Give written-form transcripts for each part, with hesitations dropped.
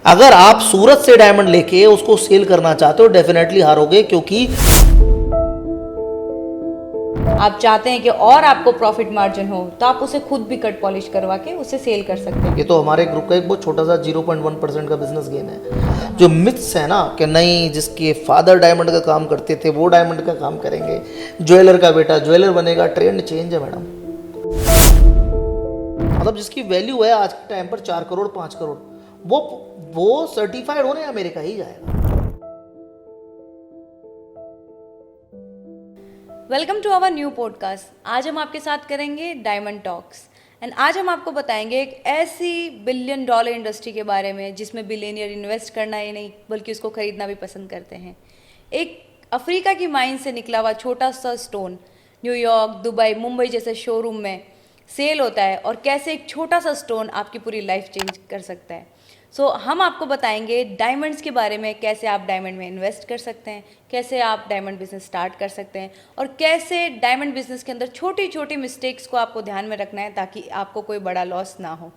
अगर आप सूरत से डायमंड लेके उसको सेल करना चाहते हो डेफिनेटली हारोगे, क्योंकि आप चाहते हैं कि और आपको प्रॉफिट मार्जिन हो तो आप उसे खुद भी कट पॉलिश करवा के उसे सेल कर सकते हैं। ये तो हमारे ग्रुप का एक बहुत छोटा सा 0.1% का बिजनेस गेम है। जो मिथ्स है ना कि नहीं, जिसके फादर डायमंड का काम करते थे वो डायमंड का काम करेंगे, ज्वेलर का बेटा ज्वेलर बनेगा, ट्रेंड चेंज है मैडम। मतलब जिसकी वैल्यू है आज के टाइम पर 4 करोड़ 5 करोड़, वो सर्टिफाइड होने अमेरिका ही जाएगा। Welcome to our new podcast. आज हम आपके साथ करेंगे डायमंड टॉक्स एंड आज हम आपको बताएंगे एक ऐसी $1 बिलियन इंडस्ट्री के बारे में जिसमें बिलियनियर इन्वेस्ट करना ही नहीं बल्कि उसको खरीदना भी पसंद करते हैं। एक अफ्रीका की माइन से निकला हुआ छोटा सा स्टोन न्यूयॉर्क, दुबई, मुंबई जैसे शोरूम में सेल होता है और कैसे एक छोटा सा स्टोन आपकी पूरी लाइफ चेंज कर सकता है। हम आपको बताएंगे डायमंड्स के बारे में, कैसे आप डायमंड में इन्वेस्ट कर सकते हैं, कैसे आप डायमंड बिजनेस स्टार्ट कर सकते हैं और कैसे डायमंड बिजनेस के अंदर छोटी छोटी मिस्टेक्स को आपको ध्यान में रखना है ताकि आपको कोई बड़ा लॉस ना हो।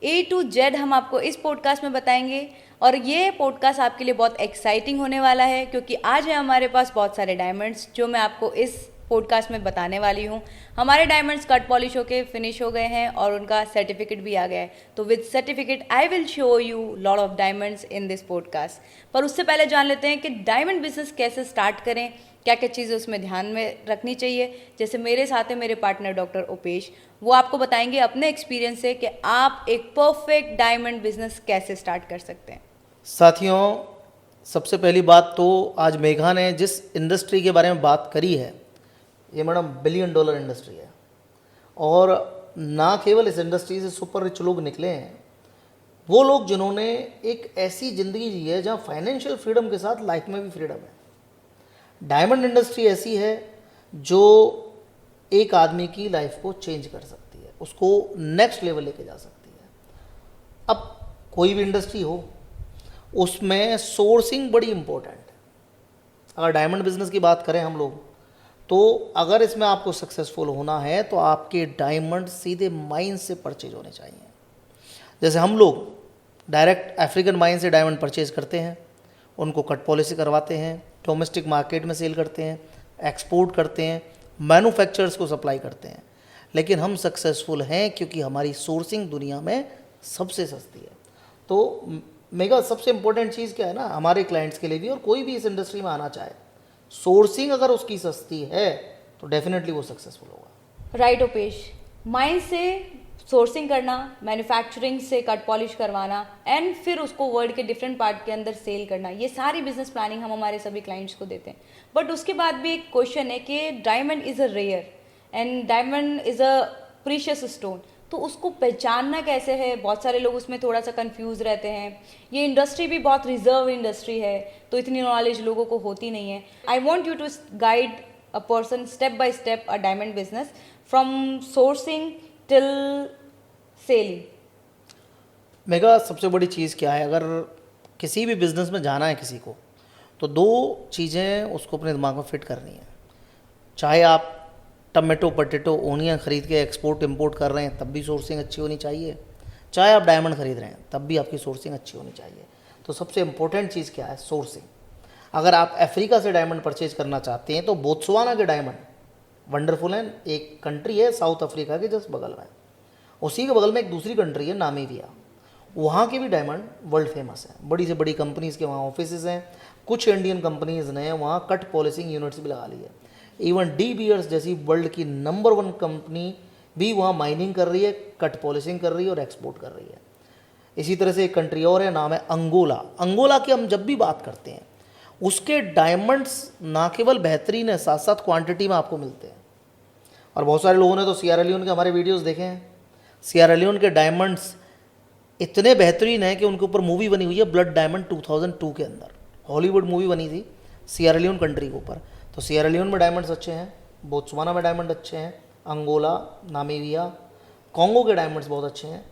A to Z हम आपको इस पॉडकास्ट में बताएंगे और ये पॉडकास्ट आपके लिए बहुत एक्साइटिंग होने वाला है क्योंकि आज है हमारे पास बहुत सारे डायमंड्स जो मैं आपको इस पॉडकास्ट में बताने वाली हूँ। हमारे डायमंड्स कट पॉलिश होके फिनिश हो गए हैं और उनका सर्टिफिकेट भी आ गया है। तो with certificate I will show you lot of diamonds in this podcast. पर उससे पहले जान लेते हैं कि डायमंड बिजनेस कैसे स्टार्ट करें, क्या क्या चीज़ें उसमें ध्यान में रखनी चाहिए। जैसे मेरे साथ है मेरे पार्टनर डॉक्टर उपेश, वो आपको बताएंगे अपने एक्सपीरियंस से कि आप एक परफेक्ट डायमंड बिजनेस कैसे स्टार्ट कर सकते हैं। साथियों, सबसे पहली बात तो आज मेघा ने जिस इंडस्ट्री के बारे में बात करी है, ये मैडम $1 बिलियन इंडस्ट्री है। और ना केवल इस इंडस्ट्री से सुपर रिच लोग निकले हैं, वो लोग जिन्होंने एक ऐसी ज़िंदगी जी है जहाँ फाइनेंशियल फ्रीडम के साथ लाइफ में भी फ्रीडम है। डायमंड इंडस्ट्री ऐसी है जो एक आदमी की लाइफ को चेंज कर सकती है, उसको नेक्स्ट लेवल लेके जा सकती है। अब कोई भी इंडस्ट्री हो, उसमें सोर्सिंग बड़ी इंपॉर्टेंट है। अगर डायमंड बिजनेस की बात करें हम लोग, तो अगर इसमें आपको सक्सेसफुल होना है तो आपके डायमंड सीधे माइन से परचेज होने चाहिए। जैसे हम लोग डायरेक्ट अफ्रीकन माइन से डायमंड परचेज करते हैं, उनको कट पॉलिश करवाते हैं, डोमेस्टिक मार्केट में सेल करते हैं, एक्सपोर्ट करते हैं, मैन्युफैक्चरर्स को सप्लाई करते हैं। लेकिन हम सक्सेसफुल हैं क्योंकि हमारी सोर्सिंग दुनिया में सबसे सस्ती है। तो मेगा सबसे इम्पोर्टेंट चीज़ क्या है ना, हमारे क्लाइंट्स के लिए भी और कोई भी इस इंडस्ट्री में आना चाहे, सोर्सिंग अगर उसकी सस्ती है तो डेफिनेटली वो सक्सेसफुल होगा। राइट उपेश, माइन से सोर्सिंग करना, मैन्युफैक्चरिंग से कट पॉलिश करवाना एंड फिर उसको वर्ल्ड के डिफरेंट पार्ट के अंदर सेल करना, ये सारी बिजनेस प्लानिंग हम हमारे सभी क्लाइंट्स को देते हैं। बट उसके बाद भी एक क्वेश्चन है कि diamond is a rare and diamond is a precious stone, तो उसको पहचानना कैसे है। बहुत सारे लोग उसमें थोड़ा सा कंफ्यूज रहते हैं। ये इंडस्ट्री भी बहुत रिजर्व इंडस्ट्री है तो इतनी नॉलेज लोगों को होती नहीं है। I want you to guide a person step by step a diamond business from sourcing till selling. मेगा सबसे बड़ी चीज़ क्या है, अगर किसी भी बिजनेस में जाना है किसी को, तो 2 चीज़ें उसको अपने दिमाग में फिट करनी है। चाहे आप टमाटो, पटेटो, ओनियन खरीद के एक्सपोर्ट इंपोर्ट कर रहे हैं तब भी सोर्सिंग अच्छी होनी चाहिए, चाहे आप डायमंड खरीद रहे हैं तब भी आपकी सोर्सिंग अच्छी होनी चाहिए। तो सबसे इम्पोर्टेंट चीज़ क्या है, सोर्सिंग। अगर आप अफ्रीका से डायमंड परचेज करना चाहते हैं तो बोत्सवाना के डायमंड वंडरफुल हैं। एक कंट्री है साउथ अफ्रीका के जस्ट बगल में, उसी के बगल में एक दूसरी कंट्री है नामीबिया, वहाँ के भी डायमंड वर्ल्ड फेमस हैं। बड़ी से बड़ी कंपनीज़ के वहाँ ऑफिसेज हैं। कुछ इंडियन कंपनीज़ ने वहाँ कट पॉलिशिंग यूनिट्स भी लगा ली है। इवन डी बियर्स जैसी वर्ल्ड की नंबर 1 कंपनी भी वहाँ माइनिंग कर रही है, कट पॉलिशिंग कर रही है और एक्सपोर्ट कर रही है। इसी तरह से एक कंट्री और है, नाम है अंगोला। अंगोला की हम जब भी बात करते हैं, उसके डायमंड्स ना केवल बेहतरीन है, साथ साथ क्वांटिटी में आपको मिलते हैं। और बहुत सारे लोगों ने तो सिएरा लियोन के हमारे वीडियोज़ देखे हैं। सिएरा लियोन के डायमंड्स इतने बेहतरीन हैं कि उनके ऊपर मूवी बनी हुई है, ब्लड डायमंड 2002 के अंदर हॉलीवुड मूवी बनी थी सिएरा लियोन कंट्री के ऊपर। तो सिएरा लियोन में डायमंड्स अच्छे हैं, बोत्सवाना में डायमंड अच्छे हैं, अंगोला, नामीबिया, कॉन्गो के डायमंड्स बहुत अच्छे हैं।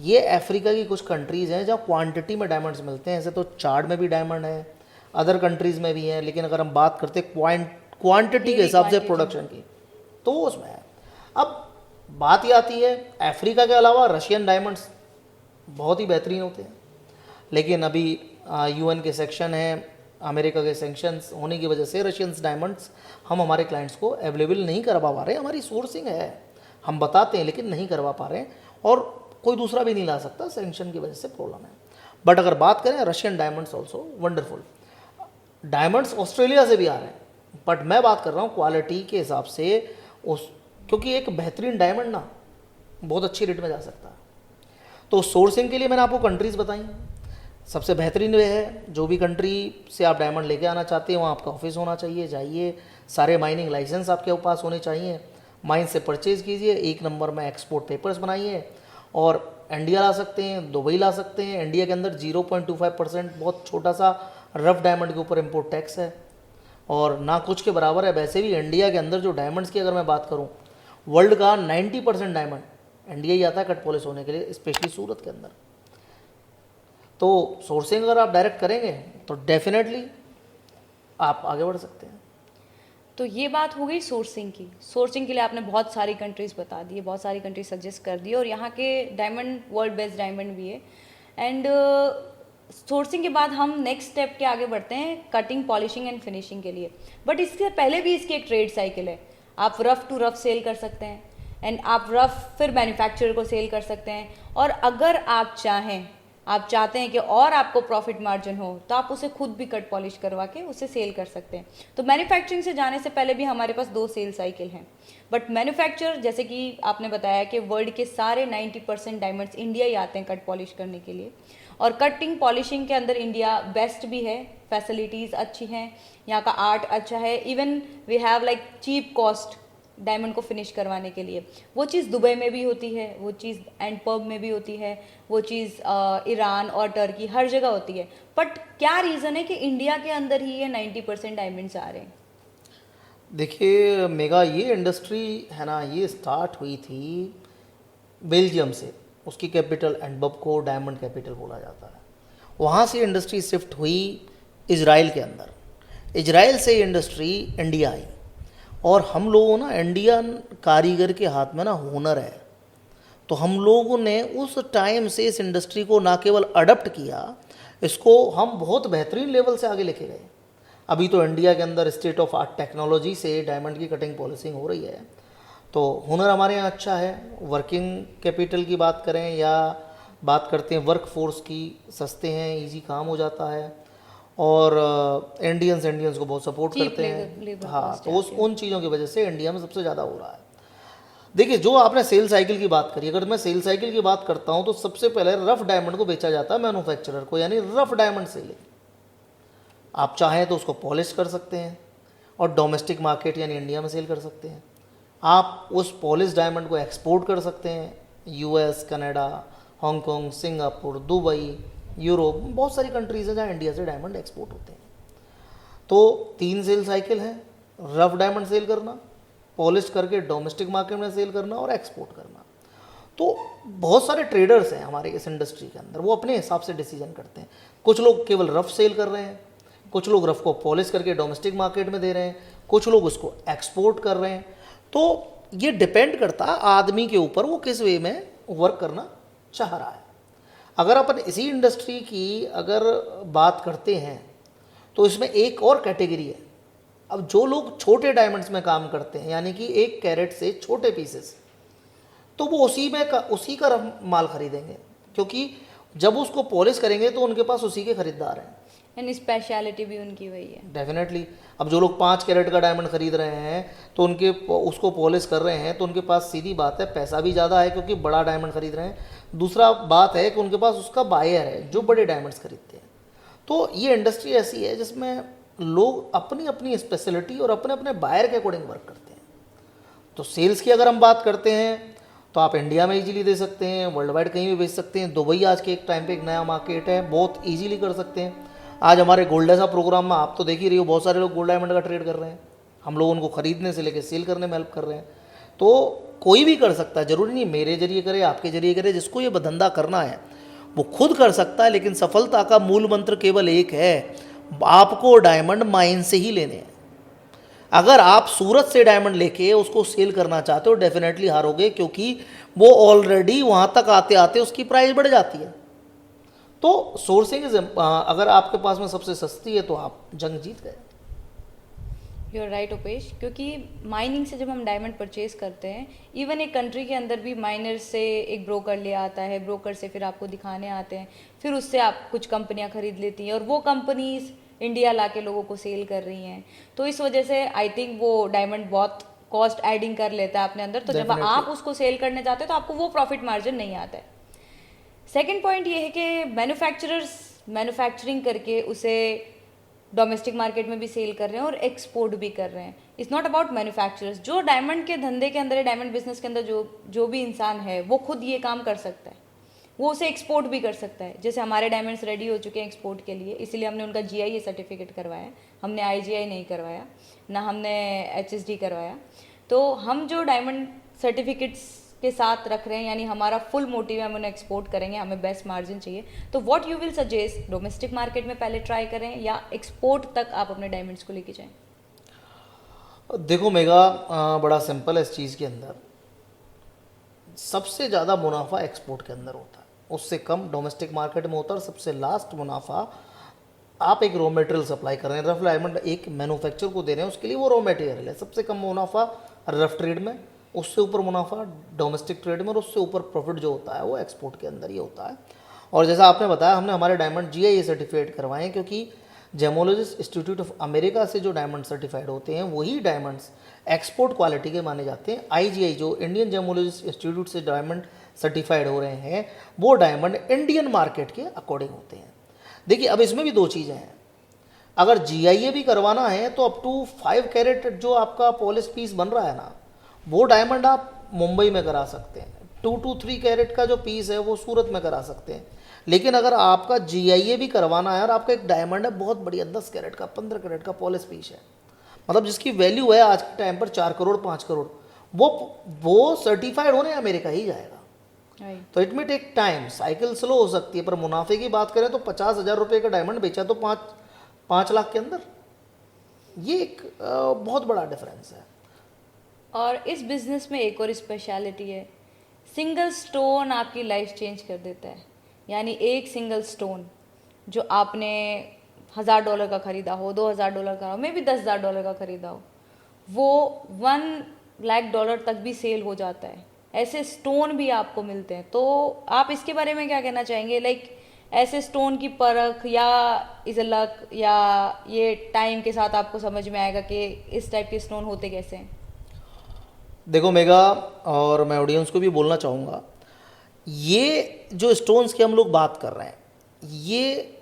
ये अफ्रीका की कुछ कंट्रीज़ हैं जहाँ क्वांटिटी में डायमंड्स मिलते हैं। ऐसे तो चाड में भी डायमंड है, अदर कंट्रीज़ में भी हैं, लेकिन अगर हम बात करते क्वांटिटी के हिसाब से प्रोडक्शन की तो उसमें है। अब बात ये आती है, अफ्रीका के अलावा रशियन डायमंड्स बहुत ही बेहतरीन होते हैं। लेकिन अभी यूएन के सेक्शन हैं, अमेरिका के सेंक्शंस होने की वजह से रशियंस डायमंड्स हम हमारे क्लाइंट्स को अवेलेबल नहीं करवा पा रहे हैं। हमारी सोर्सिंग है, हम बताते हैं लेकिन नहीं करवा पा रहे हैं, और कोई दूसरा भी नहीं ला सकता, सेंक्शन की वजह से प्रॉब्लम है। बट अगर बात करें Russian diamonds also wonderful, diamonds Australia से भी आ रहे हैं, बट मैं बात कर रहा हूँ क्वालिटी के हिसाब से उस, क्योंकि एक बेहतरीन डायमंड ना बहुत अच्छी रेट में जा सकता है। तो सोर्सिंग के लिए मैंने आपको कंट्रीज़ बताई, सबसे बेहतरीन वे है जो भी कंट्री से आप डायमंड लेके आना चाहते हैं वहाँ आपका ऑफिस होना चाहिए, जाइए, सारे माइनिंग लाइसेंस आपके पास होने चाहिए, माइन से परचेज़ कीजिए, 1 नंबर में एक्सपोर्ट पेपर्स बनाइए, और इंडिया ला सकते हैं, दुबई ला सकते हैं। इंडिया के अंदर 0.25% बहुत छोटा सा रफ डायमंड के ऊपर इम्पोर्ट टैक्स है, और ना कुछ के बराबर है। वैसे भी इंडिया के अंदर जो डायमंड्स की अगर मैं बात करूँ, वर्ल्ड का 90% डायमंड इंडिया ही आता है कट पॉलिश होने के लिए, स्पेशली सूरत के अंदर। तो सोर्सिंग अगर आप डायरेक्ट करेंगे तो डेफिनेटली आप आगे बढ़ सकते हैं। तो ये बात हो गई सोर्सिंग की। सोर्सिंग के लिए आपने बहुत सारी कंट्रीज़ बता दी, बहुत सारी कंट्रीज सजेस्ट कर दी, और यहाँ के डायमंड वर्ल्ड बेस्ट डायमंड भी है। एंड सोर्सिंग के बाद हम नेक्स्ट स्टेप के आगे बढ़ते हैं कटिंग, पॉलिशिंग एंड फिनिशिंग के लिए। बट इससे पहले भी इसकी एक ट्रेड साइकिल है। आप रफ टू रफ सेल कर सकते हैं, एंड आप रफ फिर मैन्युफैक्चरर को सेल कर सकते हैं, और अगर आप चाहते हैं कि और आपको प्रॉफिट मार्जिन हो तो आप उसे खुद भी कट पॉलिश करवा के उसे सेल कर सकते हैं। तो मैन्युफैक्चरिंग से जाने से पहले भी हमारे पास 2 सेल साइकिल हैं। बट मैन्युफैक्चर, जैसे कि आपने बताया कि वर्ल्ड के सारे 90% डायमंड्स इंडिया ही आते हैं कट पॉलिश करने के लिए, और कटिंग पॉलिशिंग के अंदर इंडिया बेस्ट भी है, फैसिलिटीज़ अच्छी हैं, यहाँ का आर्ट अच्छा है, even we have like cheap cost diamond को फिनिश करवाने के लिए। वो चीज़ दुबई में भी होती है, वो चीज़ एंटवर्प में भी होती है, वो चीज़ ईरान और टर्की हर जगह होती है। बट क्या रीज़न है कि इंडिया के अंदर ही ये 90% डायमंड्स आ रहे हैं? देखिए मेगा, ये इंडस्ट्री है ना, ये स्टार्ट हुई थी बेल्जियम से, उसकी कैपिटल एंटवर्प को डायमंड कैपिटल बोला जाता है। वहाँ से इंडस्ट्री शिफ्ट हुई इजराइल के अंदर, इजराइल से इंडस्ट्री इंडिया आई, और हम लोगों ना इंडियन कारीगर के हाथ में ना हुनर है, तो हम लोगों ने उस टाइम से इस इंडस्ट्री को ना केवल अडप्ट किया, इसको हम बहुत बेहतरीन लेवल से आगे लेके गए। अभी तो इंडिया के अंदर स्टेट ऑफ आर्ट टेक्नोलॉजी से डायमंड की कटिंग पॉलिशिंग हो रही है, तो हुनर हमारे यहाँ अच्छा है। वर्किंग कैपिटल की बात करें या बात करते हैं वर्क फोर्स की, सस्ते हैं, इजी काम हो जाता है, और इंडियंस को बहुत सपोर्ट करते हैं। हाँ, तो उन चीज़ों की वजह से इंडिया में सबसे ज़्यादा हो रहा है। देखिए, जो आपने सेल साइकिल की बात करी, अगर मैं सेल साइकिल की बात करता हूँ तो सबसे पहले रफ डायमंड को बेचा जाता है मैन्युफैक्चरर को, यानी रफ डायमंड सेलिंग। आप चाहें तो उसको पॉलिश कर सकते हैं और डोमेस्टिक मार्केट यानी इंडिया में सेल कर सकते हैं। आप उस पॉलिश डायमंड को एक्सपोर्ट कर सकते हैं, US, Canada, Hong Kong, Singapore, Dubai, Europe, बहुत सारी कंट्रीज हैं जहाँ इंडिया से डायमंड एक्सपोर्ट होते हैं। तो 3 सेल साइकिल है, रफ डायमंड सेल करना, पॉलिश करके डोमेस्टिक मार्केट में सेल करना और एक्सपोर्ट करना। तो बहुत सारे ट्रेडर्स हैं हमारे इस इंडस्ट्री के अंदर, वो अपने हिसाब से डिसीजन करते हैं। कुछ लोग केवल रफ सेल कर रहे हैं, कुछ लोग रफ को पॉलिश करके डोमेस्टिक मार्केट में दे रहे हैं, कुछ लोग उसको एक्सपोर्ट कर रहे हैं। तो ये डिपेंड करता है आदमी के ऊपर, वो किस वे में वर्क करना चाह रहा है। अगर अपन इसी इंडस्ट्री की अगर बात करते हैं तो इसमें एक और कैटेगरी है। अब जो लोग छोटे डायमंड्स में काम करते हैं, यानी कि 1 कैरेट से छोटे पीसेस, तो वो उसी का माल खरीदेंगे, क्योंकि जब उसको पॉलिश करेंगे तो उनके पास उसी के खरीदार हैं, एंड स्पेशलिटी भी उनकी वही है। डेफिनेटली। अब जो लोग 5 कैरेट का डायमंड खरीद रहे हैं तो उसको पॉलिश कर रहे हैं, तो उनके पास सीधी बात है पैसा भी ज़्यादा है क्योंकि बड़ा डायमंड खरीद रहे हैं। दूसरा बात है कि उनके पास उसका बायर है जो बड़े डायमंड्स खरीदते हैं। तो ये इंडस्ट्री ऐसी है जिसमें लोग अपनी अपनी स्पेशलिटी और अपने अपने बायर के अकॉर्डिंग वर्क करते हैं। तो सेल्स की अगर हम बात करते हैं तो आप इंडिया में इजीली दे सकते हैं, वर्ल्ड वाइड कहीं भी बेच सकते हैं। दुबई आज के एक टाइम पे एक नया मार्केट है, बहुत इजीली कर सकते हैं। आज हमारे गोल्ड ऐसा प्रोग्राम में आप तो देख ही रही हो, बहुत सारे लोग गोल्ड डायमंड का ट्रेड कर रहे हैं। हम लोग उनको खरीदने से लेकर सेल करने में हेल्प कर रहे हैं। तो कोई भी कर सकता है, ज़रूरी नहीं मेरे जरिए करे, आपके जरिए करे, जिसको ये धंधा करना है वो खुद कर सकता है। लेकिन सफलता का मूल मंत्र केवल एक है, आपको डायमंड माइन से ही लेने हैं। अगर आप सूरत से डायमंड लेके उसको सेल करना चाहते हो, डेफिनेटली हारोगे, क्योंकि वो ऑलरेडी वहाँ तक आते आते उसकी प्राइस बढ़ जाती है। तो सोर्सिंग इज, अगर आपके पास में सबसे सस्ती है तो आप जंग जीत गए। यू आर राइट उपेश, क्योंकि माइनिंग से जब हम डायमंड परचेज करते हैं, इवन एक कंट्री के अंदर भी माइनर से एक ब्रोकर ले आता है, ब्रोकर से फिर आपको दिखाने आते हैं, फिर उससे आप कुछ कंपनियां खरीद लेती हैं और वो कंपनीज इंडिया ला के लोगों को सेल कर रही हैं। तो इस वजह से आई थिंक वो डायमंड बहुत कॉस्ट एडिंग कर लेता है अपने अंदर, तो जब Definitely. आप उसको सेल करने जाते हैं तो आपको वो प्रॉफिट मार्जिन नहीं आता है। सेकेंड पॉइंट ये है कि मैन्युफैक्चरर्स मैन्युफैक्चरिंग करके उसे डोमेस्टिक मार्केट में भी सेल कर रहे हैं और एक्सपोर्ट भी कर रहे हैं। इट्स नॉट अबाउट मैन्युफैक्चरर्स, जो डायमंड के धंधे के अंदर है, डायमंड बिजनेस के अंदर जो भी इंसान है वो खुद ये काम कर सकता है, वो उसे एक्सपोर्ट भी कर सकता है। जैसे हमारे डायमंड्स रेडी हो चुके हैं एक्सपोर्ट के लिए, इसीलिए हमने उनका GIA सर्टिफिकेट करवाया, हमने IGI नहीं करवाया, ना हमने HSD करवाया। तो हम जो डायमंड सर्टिफिकेट्स के साथ रख रहे हैं, यानी हमारा फुल मोटिव है हम उन्हें एक्सपोर्ट करेंगे, हमें बेस्ट मार्जिन चाहिए। तो what you will suggest, domestic market में पहले ट्राई करें या एक्सपोर्ट तक आप अपने डायमंड्स को लेके जाएं? देखो मेगा, बड़ा सिंपल है इस चीज़ के अंदर। सबसे ज़्यादा मुनाफा एक्सपोर्ट के अंदर होता है, उससे कम डोमेस्टिक मार्केट में होता है, और सबसे लास्ट मुनाफा आप एक रॉ मटेरियल सप्लाई कर रहे हैं। रफ डायमंड एक मैन्युफैक्चर को दे रहे हैं, उसके लिए वो रॉ मटेरियल है। सबसे कम मुनाफा रफ ट्रेड में, उससे ऊपर मुनाफा डोमेस्टिक ट्रेड में, और उससे ऊपर प्रॉफिट जो होता है वो एक्सपोर्ट के अंदर ही होता है। और जैसा आपने बताया, हमने हमारे डायमंड GIA सर्टिफाइड करवाए हैं, क्योंकि जेमोलॉजिस्ट इंस्टीट्यूट ऑफ अमेरिका से जो डायमंड सर्टिफाइड होते हैं वही डायमंड्स एक्सपोर्ट क्वालिटी के माने जाते हैं। IGI जो इंडियन जेमोलॉजिस्ट इंस्टीट्यूट से डायमंड सर्टिफाइड हो रहे हैं, वो डायमंड इंडियन मार्केट के अकॉर्डिंग होते हैं। देखिए, अब इसमें भी दो चीज़ें हैं। अगर GIA भी करवाना है तो अप टू 5 कैरेट जो आपका पॉलिश पीस बन रहा है ना, वो डायमंड आप मुंबई में करा सकते हैं। 2 to 3 कैरेट का जो पीस है वो सूरत में करा सकते हैं। लेकिन अगर आपका GIA भी करवाना है और आपका एक डायमंड है बहुत बढ़िया 10 कैरेट का, 15 कैरेट का पॉलिश पीस है, मतलब जिसकी वैल्यू है आज के टाइम पर 4 करोड़ 5 करोड़, वो सर्टिफाइड होने अमेरिका ही जाएगा। तो इट में टेक टाइम, साइकिल स्लो हो सकती है, पर मुनाफे की बात करें तो 50,000 रुपये का डायमंड बेचा तो 5 लाख के अंदर, ये एक बहुत बड़ा डिफरेंस है। और इस बिजनेस में एक और स्पेशलिटी है, सिंगल स्टोन आपकी लाइफ चेंज कर देता है। यानी एक सिंगल स्टोन जो आपने $1,000 का ख़रीदा हो, $2,000 का हो, मे भी $10,000 का ख़रीदा हो, वो $1,00,000 तक भी सेल हो जाता है। ऐसे स्टोन भी आपको मिलते हैं। तो आप इसके बारे में क्या कहना चाहेंगे? लाइक ऐसे स्टोन की परख या इज लक, या ये टाइम के साथ आपको समझ में आएगा कि इस टाइप के स्टोन होते कैसे हैं? देखो मेगा, और मैं ऑडियंस को भी बोलना चाहूँगा, ये जो स्टोन्स की हम लोग बात कर रहे हैं, ये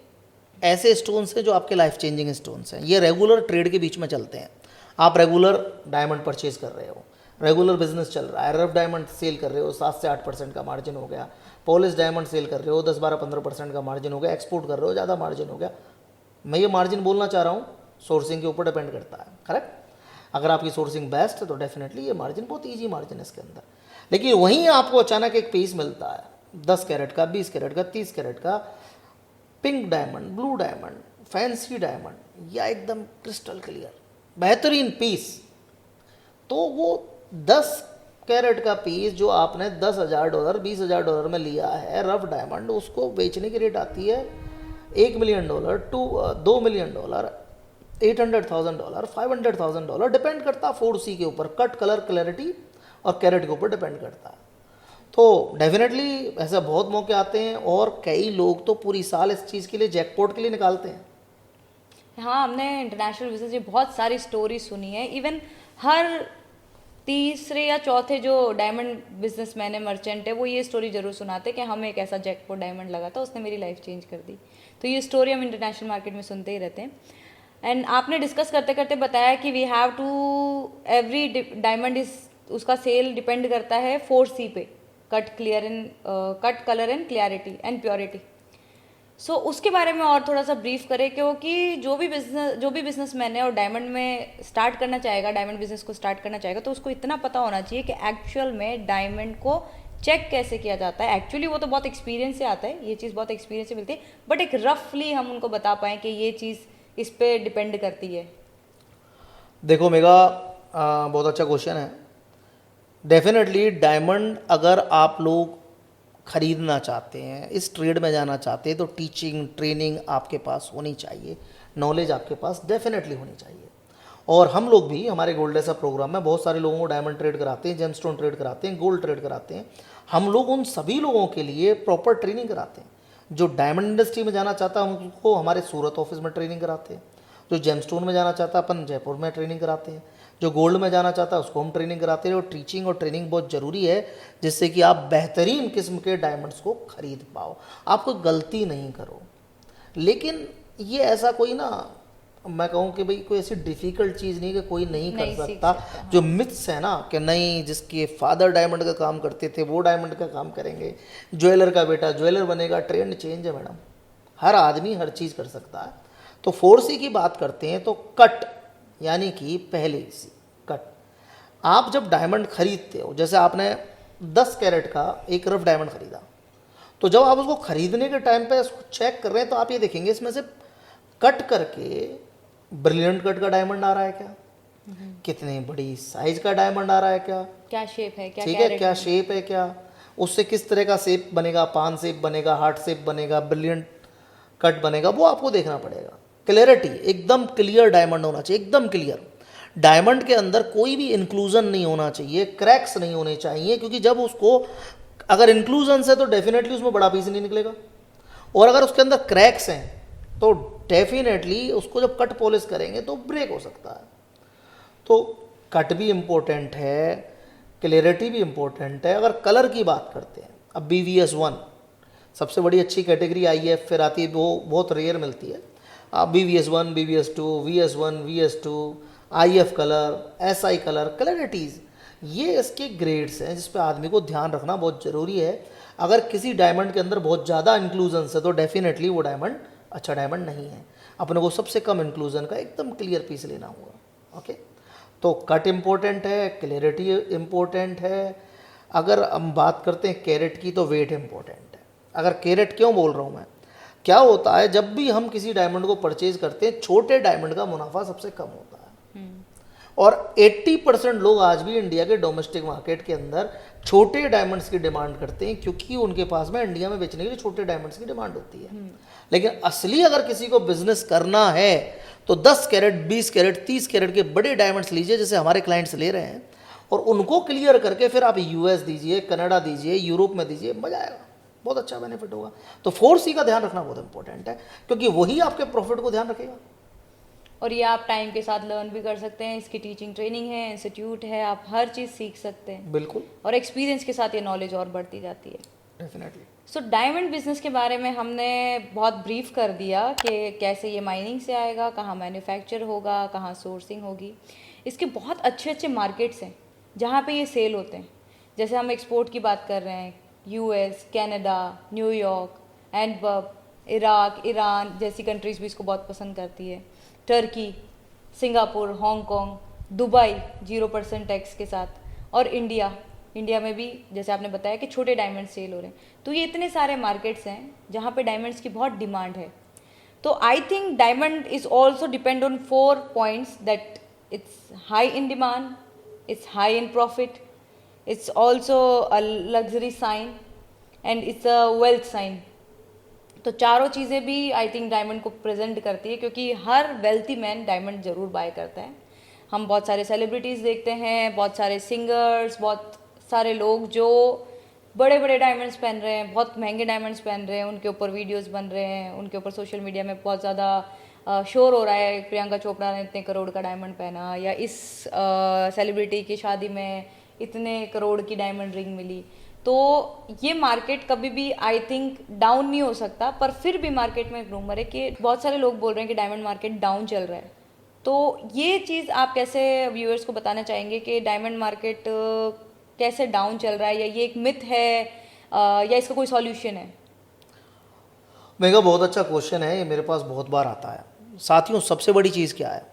ऐसे स्टोन्स हैं जो आपके लाइफ चेंजिंग स्टोन्स हैं। ये रेगुलर ट्रेड के बीच में चलते हैं। आप रेगुलर डायमंड परचेज कर रहे हो, रेगुलर बिजनेस चल रहा है, रफ डायमंड सेल कर रहे हो, 7 से 8% का मार्जिन हो गया, पॉलिश डायमंड सेल कर रहे हो, 10, 12, 15% का मार्जिन हो गया, एक्सपोर्ट कर रहे हो, ज़्यादा मार्जिन हो गया। मैं ये मार्जिन बोलना चाह रहा हूँ, सोर्सिंग के ऊपर डिपेंड करता है, करेक्ट। अगर आपकी सोर्सिंग बेस्ट है तो डेफिनेटली ये मार्जिन बहुत ईजी मार्जिन है इसके अंदर। लेकिन वहीं आपको अचानक एक पीस मिलता है 10 कैरेट का, 20 कैरेट का, 30 कैरेट का, pink diamond, blue diamond, fancy diamond, या एकदम क्रिस्टल क्लियर बेहतरीन पीस, तो वो 10 कैरेट का पीस जो आपने $10,000 $20,000 में लिया है रफ डायमंड, उसको बेचने की रेट आती है $1 मिलियन, $2 मिलियन, $800,000, $500,000, डिपेंड करता है 4C के ऊपर, कट, कलर, क्लैरिटी और कैरेट के ऊपर डिपेंड करता है। तो डेफिनेटली ऐसे बहुत मौके आते हैं, और कई लोग तो पूरी साल इस चीज़ के लिए, जैकपॉट के लिए निकालते हैं। हाँ, हमने इंटरनेशनल बिजनेस में बहुत सारी स्टोरी सुनी है। इवन हर तीसरे या चौथे जो डायमंड बिजनेसमैन है, मर्चेंट है, वो ये स्टोरी जरूर सुनाते हैं कि हमें एक ऐसा जैकपॉट डायमंड लगा था, उसने मेरी लाइफ चेंज कर दी। तो ये स्टोरी हम इंटरनेशनल मार्केट में सुनते ही रहते हैं। एंड आपने डिस्कस करते करते बताया कि we have to, every diamond is, उसका सेल डिपेंड करता है 4C पे, cut, clear and cut, colour and clarity and purity. So उसके बारे में और थोड़ा सा ब्रीफ करें, क्योंकि जो भी बिजनेसमैन है और डायमंड में स्टार्ट करना चाहेगा, डायमंड बिजनेस को स्टार्ट करना चाहेगा, तो उसको इतना पता होना चाहिए कि एक्चुअल में डायमंड को चेक कैसे किया जाता है। एक्चुअली वो तो बहुत एक्सपीरियंस से आता है, ये चीज़ बहुत एक्सपीरियंस से मिलती है, बट एक रफली हम उनको बता पाएँ कि ये चीज़ इस पे डिपेंड करती है। देखो मेगा, बहुत अच्छा क्वेश्चन है। डेफिनेटली डायमंड अगर आप लोग खरीदना चाहते हैं, इस ट्रेड में जाना चाहते हैं, तो टीचिंग ट्रेनिंग आपके पास होनी चाहिए, नॉलेज आपके पास डेफिनेटली होनी चाहिए। और हम लोग भी हमारे गोल्ड ऐसा प्रोग्राम में बहुत सारे लोगों को डायमंड ट्रेड कराते हैं, जेमस्टोन ट्रेड कराते हैं, गोल्ड ट्रेड कराते हैं। हम लोग उन सभी लोगों के लिए प्रॉपर ट्रेनिंग कराते हैं। जो डायमंड इंडस्ट्री में जाना चाहता है हम उसको हमारे सूरत ऑफिस में ट्रेनिंग कराते हैं। जो जेमस्टोन में जाना चाहता है अपन जयपुर में ट्रेनिंग कराते हैं। जो गोल्ड में जाना चाहता है उसको हम ट्रेनिंग कराते हैं। और टीचिंग और ट्रेनिंग बहुत ज़रूरी है, जिससे कि आप बेहतरीन किस्म के डायमंड्स को खरीद पाओ, आप कोई गलती नहीं करो। लेकिन ये ऐसा कोई ना, मैं कहूँ कि भाई कोई ऐसी डिफ़िकल्ट चीज़ नहीं कि कोई नहीं कर नहीं सीख सकता। सकता, हाँ। जो मिथ्स है ना कि नहीं, जिसके फादर डायमंड का काम करते थे वो डायमंड का काम करेंगे, ज्वेलर का बेटा ज्वेलर बनेगा, ट्रेंड चेंज है मैडम। हर आदमी हर चीज़ कर सकता है। तो 4C की बात करते हैं तो कट, यानी कि पहले सी कट। आप जब डायमंड खरीदते हो, जैसे आपने 10 कैरेट का एक रफ डायमंड खरीदा, तो जब आप उसको खरीदने के टाइम पे उसको चेक कर रहे हैं तो आप ये देखेंगे इसमें से कट करके ब्रिलियंट कट का डायमंड आ रहा है क्या, कितनी बड़ी साइज का डायमंड आ रहा है क्या, क्या शेप है, क्या ठीक है, कैरेट क्या है। शेप है, क्या उससे किस तरह का शेप बनेगा, पान शेप बनेगा, हार्ट शेप बनेगा, ब्रिलियंट कट बनेगा, वो आपको देखना पड़ेगा। क्लियरिटी, एकदम क्लियर डायमंड होना चाहिए, एकदम क्लियर। डायमंड के अंदर कोई भी इंक्लूजन नहीं होना चाहिए, क्रैक्स नहीं होने चाहिए, क्योंकि जब उसको अगर इंक्लूजन है तो डेफिनेटली उसमें बड़ा पीस नहीं निकलेगा, और अगर उसके अंदर क्रैक्स हैं तो डेफिनेटली उसको जब कट पॉलिश करेंगे तो ब्रेक हो सकता है। तो कट भी इम्पोर्टेंट है, क्लियरिटी भी इम्पोर्टेंट है। अगर कलर की बात करते हैं, अब BVS1 सबसे बड़ी अच्छी कैटेगरी IF फिर आती है, वो बहुत रेयर मिलती है। आप BVS1, BVS2, VS1, VS2, IF colour, SI colour, clarities, ये इसके ग्रेड्स हैं जिस पे आदमी को ध्यान रखना बहुत ज़रूरी है। अगर किसी डायमंड के अंदर बहुत ज़्यादा इंक्लूजन है तो डेफिनेटली वो डायमंड अच्छा डायमंड नहीं है। अपने को सबसे कम इंक्लूजन का एकदम क्लियर पीस लेना होगा। ओके, तो कट इम्पोर्टेंट है, क्लियरिटी इम्पोर्टेंट है। अगर हम बात करते हैं कैरेट की तो वेट इम्पोर्टेंट है। अगर कैरेट क्यों बोल रहा हूँ मैं, क्या होता है जब भी हम किसी डायमंड को परचेज करते हैं, छोटे डायमंड का मुनाफा सबसे कम होता है। और 80% लोग आज भी इंडिया के डोमेस्टिक मार्केट के अंदर छोटे डायमंड्स की डिमांड करते हैं, क्योंकि उनके पास में इंडिया में बेचने के लिए छोटे डायमंड्स की डिमांड होती है। लेकिन असली अगर किसी को बिजनेस करना है तो 10 कैरेट, 20 कैरेट, 30 कैरेट के बड़े डायमंड्स लीजिए, जैसे हमारे क्लाइंट्स ले रहे हैं, और उनको क्लियर करके फिर आप US दीजिए, कनाडा दीजिए, यूरोप में दीजिए, मजा आएगा, बहुत अच्छा बेनिफिट होगा। तो 4C का ध्यान रखना बहुत इंपॉर्टेंट है, क्योंकि वही आपके प्रॉफिट को ध्यान रखेगा। और ये आप टाइम के साथ लर्न भी कर सकते हैं, इसकी टीचिंग ट्रेनिंग है, इंस्टीट्यूट है, आप हर चीज़ सीख सकते हैं, बिल्कुल, और एक्सपीरियंस के साथ ये नॉलेज और बढ़ती जाती है। डेफिनेटली। सो डायमंड बिजनेस के बारे में हमने बहुत ब्रीफ कर दिया कि कैसे ये माइनिंग से आएगा, कहाँ मैन्युफैक्चर होगा, कहाँ सोर्सिंग होगी। इसके बहुत अच्छे अच्छे मार्केट्स हैं जहाँ पे ये सेल होते हैं। जैसे हम एक्सपोर्ट की बात कर रहे हैं, US, Canada, New York, Antwerp, Iraq, Iran जैसी कंट्रीज़ भी इसको बहुत पसंद करती है, Turkey, Singapore, Hong Kong, Dubai 0% tax के साथ, और इंडिया में भी जैसे आपने बताया कि छोटे डायमंड सेल हो रहे हैं। तो ये इतने सारे मार्केट्स हैं जहाँ पे डायमंड्स की बहुत डिमांड है। तो I think diamond is also depend on 4 points, that it's high in demand, it's high in profit, it's also a luxury sign, and it's a wealth sign. तो चारों चीज़ें भी आई थिंक डायमंड को present करती है, क्योंकि हर wealthy man diamond ज़रूर बाय करता है। हम बहुत सारे सेलिब्रिटीज़ देखते हैं, बहुत सारे सिंगर्स, बहुत सारे लोग जो बड़े बड़े डायमंड्स पहन रहे हैं, बहुत महंगे डायमंड्स पहन रहे हैं, उनके ऊपर वीडियोस बन रहे हैं, उनके ऊपर सोशल मीडिया में बहुत ज़्यादा शोर हो रहा है, प्रियंका चोपड़ा ने इतने करोड़ का डायमंड पहना, या इस सेलिब्रिटी की शादी में इतने करोड़ की डायमंड रिंग मिली। तो ये मार्केट कभी भी आई थिंक डाउन नहीं हो सकता, पर फिर भी मार्केट में एक रूमर है कि बहुत सारे लोग बोल रहे हैं कि डायमंड मार्केट डाउन चल रहा है। तो ये चीज़ आप कैसे व्यूअर्स को बताना चाहेंगे कि डायमंड मार्केट कैसे डाउन चल रहा है, या ये एक मिथ है, या इसका कोई सॉल्यूशन है? मेरा बहुत अच्छा क्वेश्चन है, ये मेरे पास बहुत बार आता है। साथियों, सबसे बड़ी चीज़ क्या है,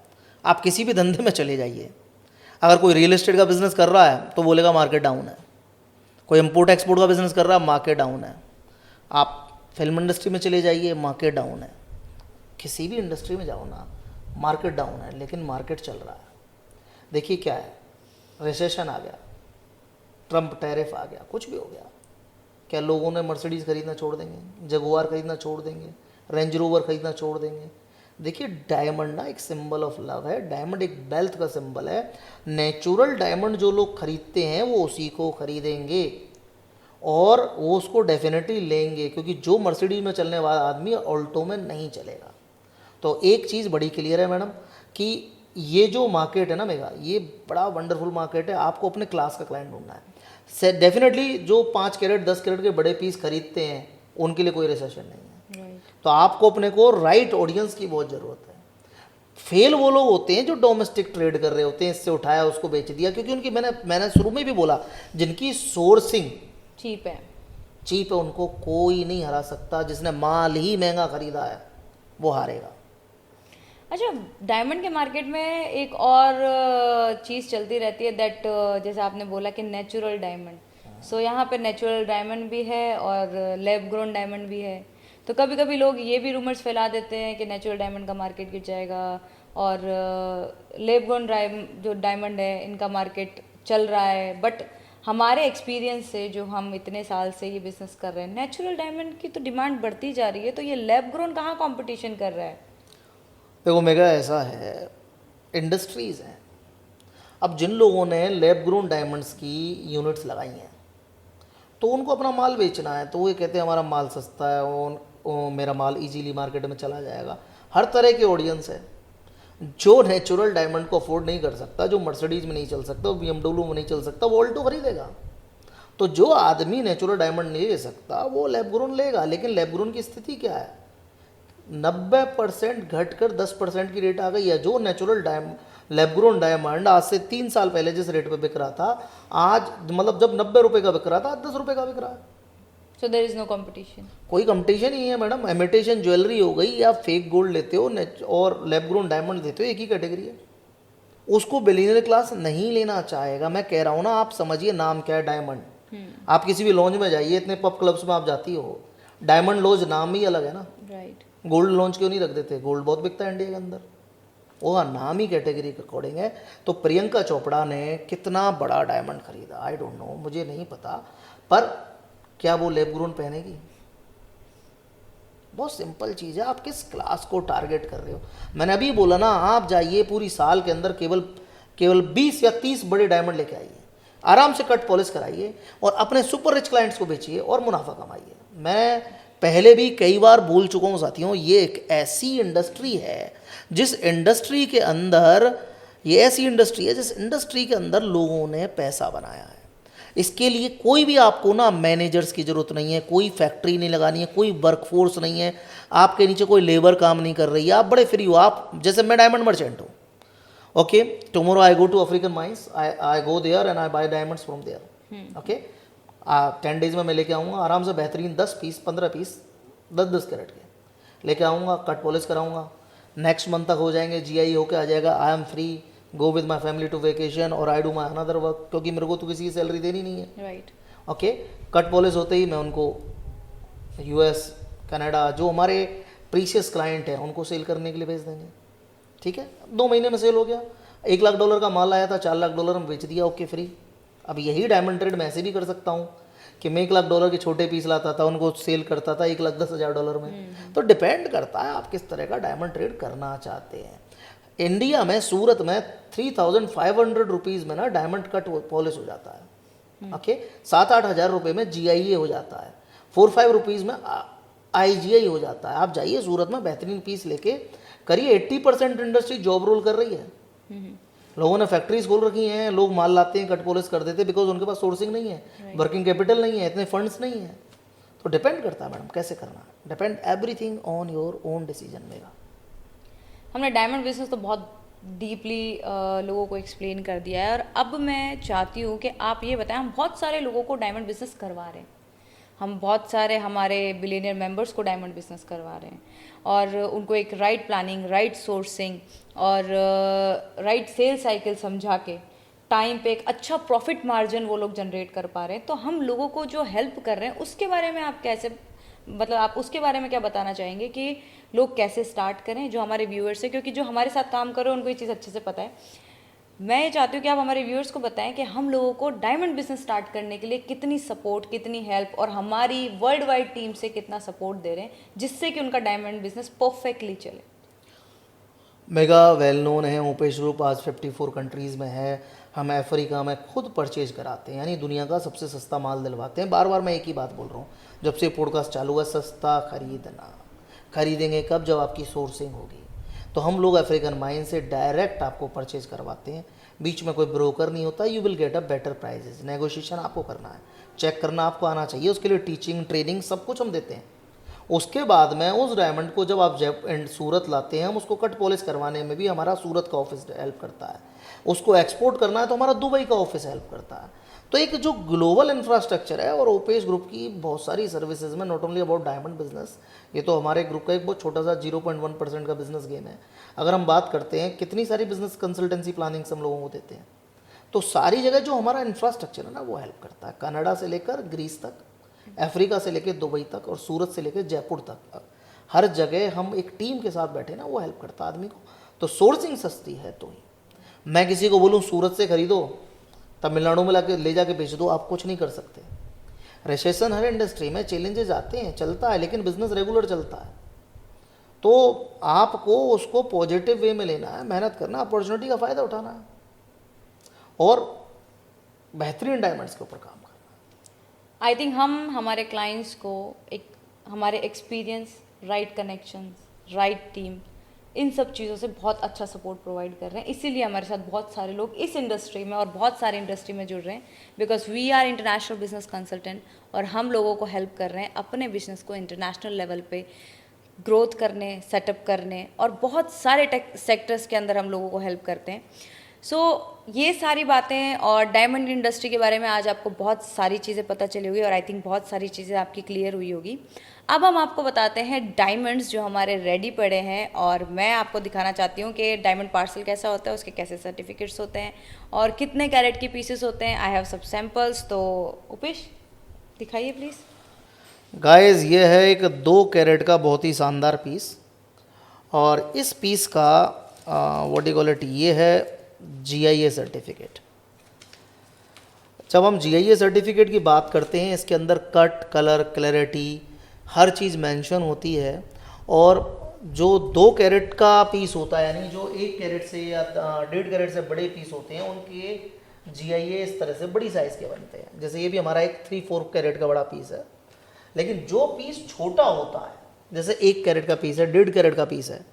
आप किसी भी धंधे में चले जाइए, अगर कोई रियल एस्टेट का बिज़नेस कर रहा है तो बोलेगा मार्केट डाउन है, कोई इम्पोर्ट एक्सपोर्ट का बिज़नेस कर रहा है मार्केट डाउन है, आप फिल्म इंडस्ट्री में चले जाइए मार्केट डाउन है, किसी भी इंडस्ट्री में जाओ ना मार्केट डाउन है, लेकिन मार्केट चल रहा है। देखिए क्या है, रिसेशन आ गया, ट्रम्प टैरिफ आ गया, कुछ भी हो गया, क्या लोगों ने मर्सिडीज़ खरीदना छोड़ देंगे, जगुआर खरीदना छोड़ देंगे, रेंज रोवर खरीदना छोड़ देंगे? देखिए डायमंड ना एक सिंबल ऑफ लव है, डायमंड एक वेल्थ का सिंबल है। नेचुरल डायमंड जो लोग खरीदते हैं वो उसी को खरीदेंगे और वो उसको डेफिनेटली लेंगे, क्योंकि जो मर्सिडीज में चलने वाला आदमी ऑल्टो में नहीं चलेगा। तो एक चीज़ बड़ी क्लियर है मैडम कि ये जो मार्केट है ना मेगा, ये बड़ा वंडरफुल मार्केट है। आपको अपने क्लास का क्लाइंट ढूंढना है। डेफिनेटली जो 5 कैरेट 10 कैरेट के बड़े पीस खरीदते हैं उनके लिए कोई रिसेशन नहीं है। तो आपको अपने को राइट ऑडियंस की बहुत ज़रूरत है। फेल वो लोग होते हैं जो डोमेस्टिक ट्रेड कर रहे होते हैं, इससे उठाया उसको बेच दिया, क्योंकि उनकी मैंने शुरू में भी बोला, जिनकी सोर्सिंग चीप है उनको कोई नहीं हरा सकता। जिसने माल ही महंगा खरीदा है वो हारेगा। अच्छा, डायमंड के मार्केट में एक और चीज़ चलती रहती है दैट, जैसे आपने बोला कि नेचुरल डायमंड। सो यहाँ पे नेचुरल डायमंड भी है और लैब ग्रोन डायमंड भी है। तो कभी कभी लोग ये भी रूमर्स फैला देते हैं कि नेचुरल डायमंड का मार्केट गिर जाएगा और लैब ग्रोन जो डायमंड है इनका मार्केट चल रहा है। बट हमारे एक्सपीरियंस से, जो हम इतने साल से ये बिजनेस कर रहे हैं, नेचुरल डायमंड की तो डिमांड बढ़ती जा रही है। तो ये लैब ग्रोन कहाँ कंपटीशन कर रहा है? देखो मेगा, ऐसा है, इंडस्ट्रीज़ हैं। अब जिन लोगों ने लैब ग्रोन डायमंड्स की यूनिट्स लगाई हैं तो उनको अपना माल बेचना है, तो वो ये कहते हैं हमारा माल सस्ता है, वो मेरा माल इजीली मार्केट में चला जाएगा। हर तरह की ऑडियंस है। जो नेचुरल डायमंड को अफोर्ड नहीं कर सकता, जो मर्सिडीज में नहीं चल सकता, वो BMW में नहीं चल सकता, वो ऑल्टो खरीदेगा। तो जो आदमी नेचुरल डायमंड नहीं ले सकता वो लैब ग्रोन लेगा। लेकिन लैब ग्रोन की स्थिति क्या है? 90% घटकर 10% की रेट आ गई है। जो नेचुरल लैब ग्रोन डायमंड आज से 3 साल पहले जिस रेट पे बिक रहा था, आज मतलब जब 90 रुपये का बिक रहा था, 10 रुपये का बिक रहा है। So there is no competition. कोई कंपटीशन ही है मैडम। इमिटेशन ज्वेलरी हो गई या फेक गोल्ड लेते हो और लैब ग्रोन डायमंड लेते हो, एक ही कैटेगरी है। उसको बिलियनर क्लास नहीं लेना चाहेगा। मैं कह रहा हूँ ना, आप समझिए नाम क्या है डायमंड। आप किसी भी लॉन्च में जाइए, इतने पब क्लब्स में आप जाती हो, डायमंड लॉन्च नाम ही अलग है ना। राइट। गोल्ड लॉन्च क्यों नहीं रख देते? गोल्ड बहुत बिकता है इंडिया के अंदर, वो नाम ही कैटेगरी के अकॉर्डिंग है। तो प्रियंका चोपड़ा ने कितना बड़ा डायमंड खरीदा, आई डोंट नो, मुझे नहीं पता, पर क्या वो लैब ग्रोन पहनेगी? बहुत सिंपल चीज़ है, आप किस क्लास को टारगेट कर रहे हो। मैंने अभी बोला ना, आप जाइए पूरी साल के अंदर केवल 20 या 30 बड़े डायमंड लेके आइए, आराम से कट पॉलिश कराइए और अपने सुपर रिच क्लाइंट्स को बेचिए और मुनाफा कमाइए। मैं पहले भी कई बार बोल चुका हूँ साथियों, ये एक ऐसी इंडस्ट्री है जिस इंडस्ट्री के अंदर जिस इंडस्ट्री के अंदर लोगों ने पैसा बनाया है। इसके लिए कोई भी आपको ना मैनेजर्स की ज़रूरत नहीं है, कोई फैक्ट्री नहीं लगानी है, कोई वर्कफोर्स नहीं है, आपके नीचे कोई लेबर काम नहीं कर रही है, आप बड़े फ्री हो। आप जैसे मैं डायमंड मर्चेंट हूँ, okay, tomorrow I go to African mines, I go there and I buy diamonds from there, okay. 10 days में मैं लेके आऊँगा आराम से बेहतरीन 10 पीस 15 पीस 10 कैरेट के लेके आऊँगा, कट पॉलिश कराऊँगा, नेक्स्ट मंथ तक हो जाएंगे, GI होके आ जाएगा, I am free, go with my family to vacation और I do my another work, क्योंकि मेरे को तो किसी की सैलरी देनी नहीं है। राइट। ओके, कट पॉलिश होते ही मैं उनको US कनाडा जो हमारे प्रीशियस क्लाइंट हैं उनको सेल करने के लिए भेज देंगे। ठीक है, 2 महीने में सेल हो गया। $1 लाख का माल आया था, $4 लाख में बेच दिया, ओके फ्री। अब यही डायमंड ट्रेड मैं ऐसे भी कर सकता हूँ कि मैं $1 लाख के छोटे पीस लाता था, उनको सेल करता था $1,10,000 में। तो डिपेंड करता है आप किस तरह का डायमंड ट्रेड करना चाहते हैं। इंडिया में सूरत में 3,500 रुपीज़ में ना डायमंड कट पॉलिश हो जाता है, ओके। 7-8 हज़ार रुपये में GIA हो जाता है, 4-5 रुपीज़ में IGI हो जाता है। आप जाइए सूरत में बेहतरीन पीस लेके करिए। 80% इंडस्ट्री जॉब रोल कर रही है। लोगों ने फैक्ट्रीज खोल रखी हैं, लोग माल लाते हैं, कट पॉलिश कर देते हैं, बिकॉज उनके पास सोर्सिंग नहीं है, वर्किंग कैपिटल नहीं है, इतने फंड्स नहीं है। तो डिपेंड करता है मैडम कैसे करना है, depend everything on your own decision mega. हमने डायमंड बिजनेस तो बहुत डीपली लोगों को एक्सप्लेन कर दिया है, और अब मैं चाहती हूँ कि आप ये बताएं, हम बहुत सारे लोगों को डायमंड बिजनेस करवा रहे हैं, हम बहुत सारे हमारे बिलियनियर मेंबर्स को डायमंड बिजनेस करवा रहे हैं, और उनको एक राइट प्लानिंग, राइट सोर्सिंग और राइट सेल साइकिल समझा के टाइम पे एक अच्छा प्रॉफिट मार्जिन वो लोग जनरेट कर पा रहे हैं। तो हम लोगों को जो हेल्प कर रहे हैं उसके बारे में आप कैसे, मतलब आप उसके बारे में क्या बताना चाहेंगे कि लोग कैसे स्टार्ट करें, जो हमारे व्यूअर्स हैं, क्योंकि जो हमारे साथ काम कर रहे हैं उनको ये चीज़ अच्छे से पता है। मैं ये चाहती हूँ कि आप हमारे व्यूअर्स को बताएं कि हम लोगों को डायमंड बिजनेस स्टार्ट करने के लिए कितनी सपोर्ट, कितनी हेल्प और हमारी वर्ल्ड वाइड टीम से कितना सपोर्ट दे रहे हैं जिससे कि उनका डायमंड बिजनेस परफेक्टली चले। मेगा वेल नोन है, ओपेश ग्रुप आज 54 कंट्रीज़ में है। हम अफ्रीका में खुद परचेज कराते हैं, यानी दुनिया का सबसे सस्ता माल दिलवाते हैं। बार बार मैं एक ही बात बोल रहा हूँ, जब से पॉडकास्ट चालू हुआ, सस्ता खरीदना। खरीदेंगे कब? जब आपकी सोर्सिंग होगी। तो हम लोग अफ्रीकन माइन से डायरेक्ट आपको परचेज करवाते हैं, बीच में कोई ब्रोकर नहीं होता। You will get a better prices. Negotiation आपको करना है, चेक करना आपको आना चाहिए, उसके लिए टीचिंग, ट्रेनिंग सब कुछ हम देते हैं। उसके बाद में उस डायमंड को जब आप सूरत लाते हैं, हम उसको कट पॉलिश करवाने में भी हमारा सूरत का ऑफिस हेल्प करता है। उसको एक्सपोर्ट करना है तो हमारा दुबई का ऑफिस हेल्प करता है। तो एक जो ग्लोबल इंफ्रास्ट्रक्चर है, और ओपेश ग्रुप की बहुत सारी सर्विसेज में, not only about diamond business, ये तो हमारे ग्रुप का एक बहुत छोटा सा 0.1% का बिजनेस गेन है। अगर हम बात करते हैं कितनी सारी बिजनेस कंसल्टेंसी प्लानिंग्स हम लोगों को देते हैं, तो सारी जगह जो हमारा इंफ्रास्ट्रक्चर है ना, वो हेल्प करता है। कनाडा से लेकर ग्रीस तक, अफ्रीका से लेकर दुबई तक, और सूरत से लेकर जयपुर तक, हर जगह हम एक टीम के साथ बैठे ना, वो हेल्प करता है आदमी को। तो सोर्सिंग सस्ती है तो ही मैं किसी को बोलूँ सूरत से खरीदो, तमिलनाडु में ले जाके बेच दो, आप कुछ नहीं कर सकते। रिसेशन हर इंडस्ट्री में, चैलेंजेस आते हैं, चलता है, लेकिन बिजनेस रेगुलर चलता है। तो आपको उसको पॉजिटिव वे में लेना है, मेहनत करना, अपॉर्चुनिटी का फ़ायदा उठाना है और बेहतरीन डायमंड्स के ऊपर काम करना। आई थिंक हम हमारे क्लाइंट्स को एक हमारे experience, right connections, right team, इन सब चीज़ों से बहुत अच्छा सपोर्ट प्रोवाइड कर रहे हैं। इसीलिए हमारे साथ बहुत सारे लोग इस इंडस्ट्री में और बहुत सारे इंडस्ट्री में जुड़ रहे हैं, because we are international business consultant, और हम लोगों को हेल्प कर रहे हैं अपने बिजनेस को इंटरनेशनल लेवल पे ग्रोथ करने, सेटअप करने, और बहुत सारे टेक सेक्टर्स के अंदर हम लोगों को हेल्प करते हैं। ये सारी बातें और डायमंड इंडस्ट्री के बारे में आज आपको बहुत सारी चीज़ें पता चली होगी, और आई थिंक बहुत सारी चीज़ें आपकी क्लियर हुई होगी। अब हम आपको बताते हैं डायमंड्स जो हमारे रेडी पड़े हैं, और मैं आपको दिखाना चाहती हूँ कि डायमंड पार्सल कैसा होता है, उसके कैसे सर्टिफिकेट्स होते हैं, और कितने कैरेट के पीसेस होते हैं। आई हैव सब सैम्पल्स। तो उपेश, दिखाइए प्लीज़। गाइस, ये है एक 2 कैरेट का बहुत ही शानदार पीस, और इस पीस का व्हाट डू कॉल इट, ये है GIA सर्टिफिकेट। जब हम GIA सर्टिफिकेट की बात करते हैं, इसके अंदर कट, कलर, क्लैरिटी, हर चीज़ मेंशन होती है। और जो 2 कैरेट का पीस होता है, यानी जो 1 कैरेट से या 1.5 कैरेट से बड़े पीस होते हैं, उनके GIA इस तरह से बड़ी साइज़ के बनते हैं। जैसे ये भी हमारा एक 3-4 कैरेट का बड़ा पीस है। लेकिन जो पीस छोटा होता है, जैसे 1 कैरेट का पीस है, 1.5 कैरेट का पीस है,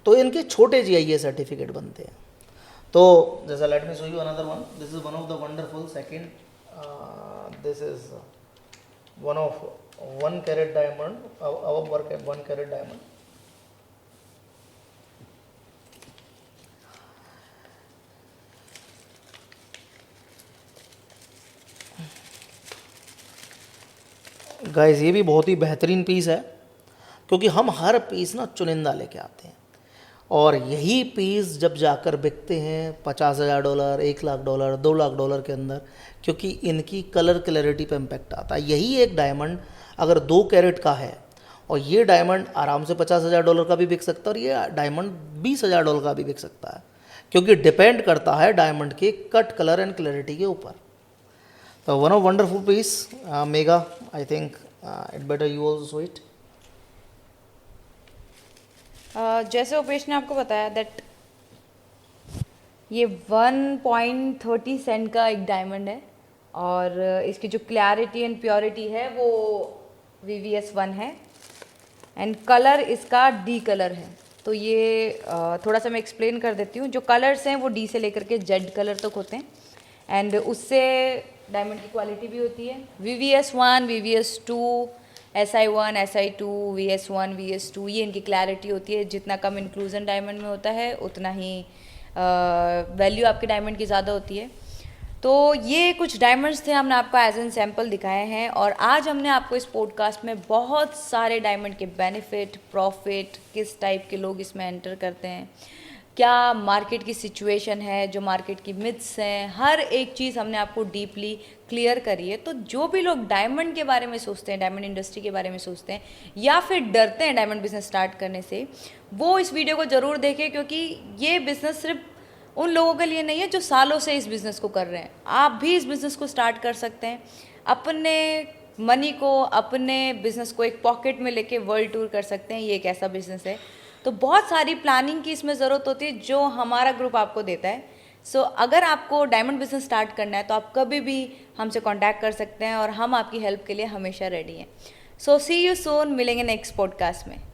तो इनके छोटे GIA सर्टिफिकेट बनते हैं। तो जैसा let me show you another one. This is one of the wonderful second, this is one of 1 carat diamond, our work at 1 carat diamond. Guys, ये भी बहुत ही बेहतरीन पीस है, क्योंकि हम हर पीस ना चुनिंदा लेके आते हैं, और यही पीस जब जाकर बिकते हैं $50,000, $1,00,000, $2,00,000 के अंदर, क्योंकि इनकी कलर क्लैरिटी पे इम्पैक्ट आता है। यही एक डायमंड अगर 2 कैरेट का है, और ये डायमंड आराम से $50,000 का भी बिक सकता है, और ये डायमंड $20,000 का भी बिक सकता है, क्योंकि डिपेंड करता है डायमंड के कट, कलर एंड क्लैरिटी के ऊपर। तो one of wonderful piece, mega, I think it better you also it. जैसे उपेश ने आपको बताया दैट ये 1.30 सेंट का एक डायमंड है, और इसकी जो क्लैरिटी एंड प्योरिटी है वो VVS1 है, एंड कलर इसका D कलर है। तो ये थोड़ा सा मैं एक्सप्लेन कर देती हूँ। जो कलर्स हैं वो D से लेकर के Z कलर तक होते हैं, एंड उससे डायमंड की क्वालिटी भी होती है। VVS1, VVS2, SI1, SI2, VS1, VS2, ये इनकी क्लैरिटी होती है। जितना कम इंक्लूजन डायमंड में होता है, उतना ही वैल्यू आपके डायमंड की ज़्यादा होती है। तो ये कुछ डायमंड्स थे, हमने आपको एज एन सैम्पल दिखाए हैं, और आज हमने आपको इस पॉडकास्ट में बहुत सारे डायमंड के बेनिफिट, प्रॉफिट, किस टाइप के लोग इसमें एंटर करते हैं, क्या मार्केट की सिचुएशन है, जो मार्केट की मिथ्स हैं, हर एक चीज़ हमने आपको डीपली क्लियर करी है। तो जो भी लोग डायमंड के बारे में सोचते हैं, डायमंड इंडस्ट्री के बारे में सोचते हैं, या फिर डरते हैं डायमंड बिजनेस स्टार्ट करने से, वो इस वीडियो को ज़रूर देखें, क्योंकि ये बिज़नेस सिर्फ उन लोगों के लिए नहीं है जो सालों से इस बिज़नेस को कर रहे हैं। आप भी इस बिज़नेस को स्टार्ट कर सकते हैं, अपने मनी को, अपने बिज़नेस को एक पॉकेट में लेके वर्ल्ड टूर कर सकते हैं। ये एक ऐसा बिज़नेस है। तो बहुत सारी प्लानिंग की इसमें ज़रूरत होती है जो हमारा ग्रुप आपको देता है। सो अगर आपको डायमंड बिज़नेस स्टार्ट करना है तो आप कभी भी हमसे कांटेक्ट कर सकते हैं और हम आपकी हेल्प के लिए हमेशा रेडी हैं। सो सी यू सून, मिलेंगे नेक्स्ट पॉडकास्ट में।